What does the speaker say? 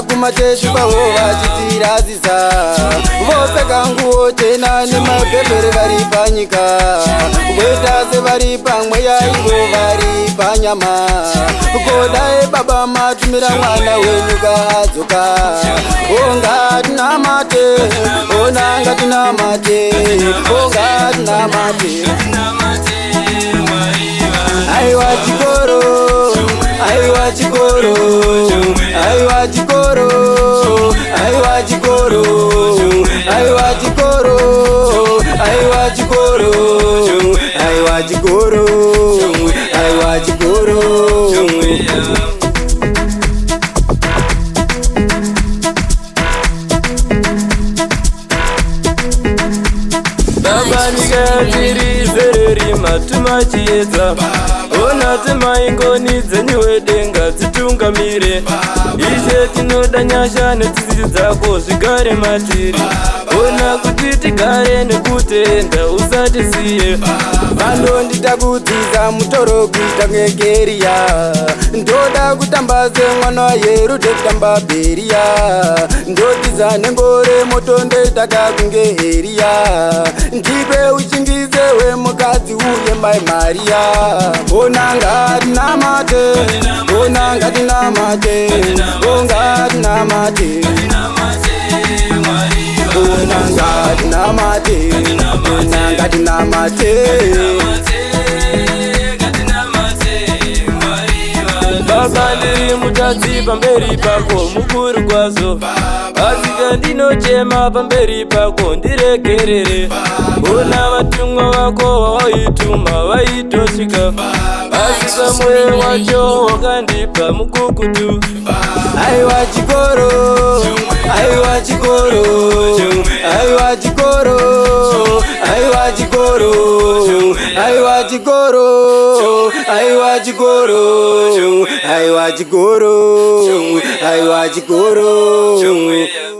Kumateshi pahova chitiraziza vose kanguo chena nemagembere vari panyika kwetase vari pamweya ivo vari panyama kodai baba matumira mwana wenyuka adzoka onga tinamate onanga tinamate onga tinamate aiwa chikoro aiwa chikoro aiwa chikoro aiwa chikoro aiwa chikoro aiwa chikoro aiwa chikoro aiwa chikoro Babanigaziri zereri matuma chiedza ona dzemaingoni dzenyuwedenga dzitungamire ishe tinoda nyasha netsitsi dzako zvigare matiri ona kuti tigare nekutenda usatisiye vanondita kudzidza mutoro kuita ngegeriya ndoda kutamba semwana wayerude kutamba beriya ndodzidza nengore moto ndoitaka kunge eriya ndipe uchingize wemukadzi uye mai mariya onanga tinamate onanga tinamate onga tinamate onanga tinamate onanga tinamate baba ndiri mutadzi pamberi pako mukuru kwazvo asika ndinochema pamberi pako ndiregerere ona vatumwa vako vawaituma vaitosvika asisa mwoyo wacho wakandipa mukukutu aiwa chikoro aiwa chikoro aiwa chikoro aiwa chikoro aiwa chikoro aiwa chikoro aiwa chikoro aiwa chikoro